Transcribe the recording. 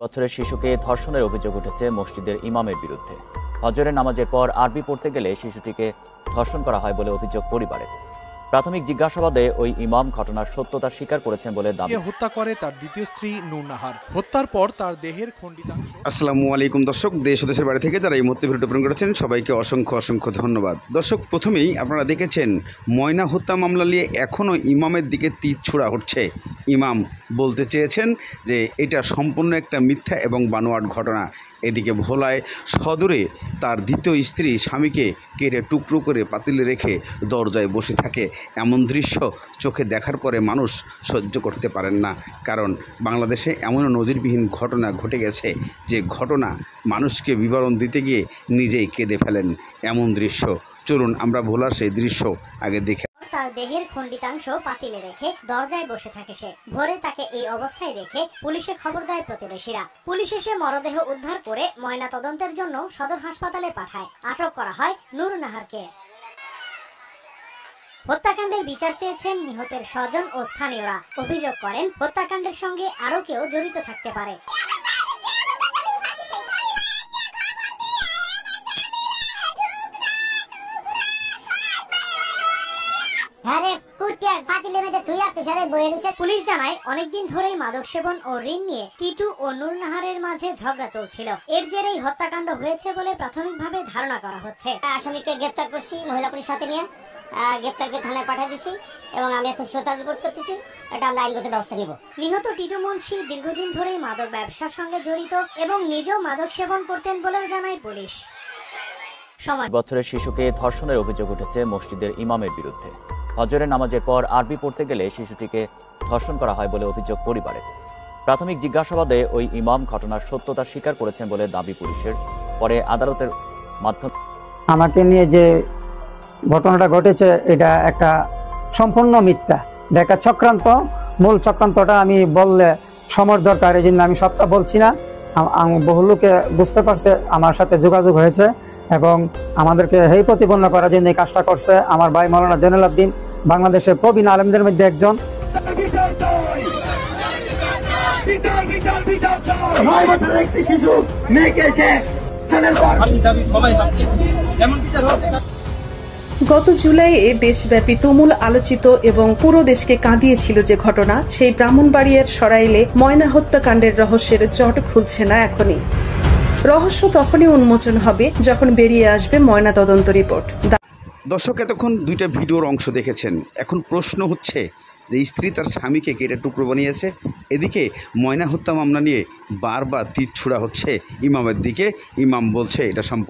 বছরের শিশুকে ধর্ষণের অভিযোগ উঠেছে মসজিদের ইমামের বিরুদ্ধে। ফজরের নামাজের পর আরবি পড়তে গেলে শিশুটিকে ধর্ষণ করা হয় বলে অভিযোগ পরিবারের। প্রাথমিক জিজ্ঞাসাবাদে ওই ইমাম ঘটনার সত্যতা স্বীকার করেছেন বলে দাবি। হত্যা করে তার দ্বিতীয় স্ত্রী নূর নাহার। হত্যার পর তার দেহের খণ্ডিতাংশ। আসসালামু আলাইকুম দর্শক, দেশ ও দেশের বাড়ি থেকে যারা এই মুহূর্তে ভিডিও প্রেরণ করেছেন সবাইকে অসংখ্য ধন্যবাদ। দর্শক, প্রথমেই আপনারা দেখেছেন ময়না হত্যা মামলা নিয়ে এখনও ইমামের দিকে তীর ছোড়া হচ্ছে। ইমাম বলতে চেয়েছেন যে এটা সম্পূর্ণ একটা মিথ্যা এবং বানোয়াট ঘটনা। এদিকে ভোলায় সদরে তার দ্বিতীয় স্ত্রী স্বামীকে কেটে টুকরো করে পাতিলে রেখে দরজায় বসে থাকে। এমন দৃশ্য চোখে দেখার পরে মানুষ সহ্য করতে পারেন না, কারণ বাংলাদেশে এমন নজিরবিহীন ঘটনা ঘটে গেছে যে ঘটনা মানুষকে বিবরণ দিতে গিয়ে নিজেই কেঁদে ফেলেন। এমন দৃশ্য, চলুন আমরা ভোলার সেই দৃশ্য আগে দেখে। তার দেহের খণ্ডিতাংশ পাতিলে রেখে দরজায় বসে থাকে সে। ভোরে তাকে এই অবস্থায় দেখে পুলিশে খবর দেয় প্রতিবেশীরা। পুলিশ এসে মরদেহ উদ্ধার করে ময়না তদন্তের জন্য সদর হাসপাতালে পাঠায়। আটক করা হয় নূর নাহারকে। হত্যাকাণ্ডের বিচার চেয়েছেন নিহতের স্বজন ও স্থানীয়রা। অভিযোগ করেন হত্যাকাণ্ডের সঙ্গে আরো কেউ জড়িত থাকতে পারে। পুলিশ জানায় অনেকদিন ধরেই মাদক সেবন ও ঋণ নিয়ে টিটু ও নূর নাহারের মাঝে ঝগড়া চলছিল। এর জেরেই হত্যাকাণ্ড হয়েছে বলে প্রাথমিকভাবে ধারণা করা হচ্ছে। আসামিকে গ্রেপ্তার করছি, মহিলা পুলিশ সাথে নিয়ে গ্রেপ্তারকে থানায় পাঠিয়ে দিচ্ছি এবং আমি এখন শ্রোতা রিপোর্ট করতেছি। এটা আমরা আইনগত ব্যবস্থা নিব। নিহত টিটু মুন্সি দীর্ঘদিন ধরেই মাদক ব্যবসার সঙ্গে জড়িত এবং নিজেও মাদক সেবন করতেন বলেও জানায় পুলিশ। বছরের শিশুকে ধর্ষণের অভিযোগ উঠেছে মসজিদের ইমামের বিরুদ্ধে। ফজরের নামাজের পর আরবি পড়তে গেলে শিশুটিকে ধর্ষণ করা হয় বলে অভিযোগ পরিবারের। প্রাথমিক জিজ্ঞাসাবাদে ওই ইমাম ঘটনার সত্যতা স্বীকার করেছেন বলে দাবি পুলিশের। পরে আদালতের মাধ্যমে আমাকে নিয়ে যে ঘটনাটা ঘটেছে এটা একটা সম্পূর্ণ মিথ্যা, এটা একটা চক্রান্ত। মূল চক্রান্তটা আমি বললে সময় দরকার, এই জন্য আমি সবটা বলছি না। বহু লোকে বুঝতে পারছে, আমার সাথে যোগাযোগ হয়েছে এবং আমাদেরকে হেয় প্রতিপন্ন করার জন্য এই কাজটা করছে আমার ভাই মাওলানা জয়নুল আবদিন, বাংলাদেশের প্রবীণ আলেমদের মধ্যে একজন। গত জুলাইয়ে দেশব্যাপী তুমুল আলোচিত এবং পুরো দেশকে কাঁদিয়েছিল যে ঘটনা, সেই ব্রাহ্মণবাড়িয়ার সরাইলে ময়না হত্যাকাণ্ডের রহস্যের জট খুলছে না এখনই। রহস্য তখনই উন্মোচন হবে যখন বেরিয়ে আসবে ময়না তদন্ত রিপোর্ট। দর্শক, এতক্ষণ দুইটা ভিডিওর অংশ দেখেছেন। এখন প্রশ্ন হচ্ছে যে স্ত্রী তার স্বামীকে কেটে টুকরো বানিয়েছে, এদিকে ময়না হত্যা মামলা নিয়ে বারবার তীর ছোড়া হচ্ছে ইমামের দিকে। ইমাম বলছে এটা সম্পূর্ণ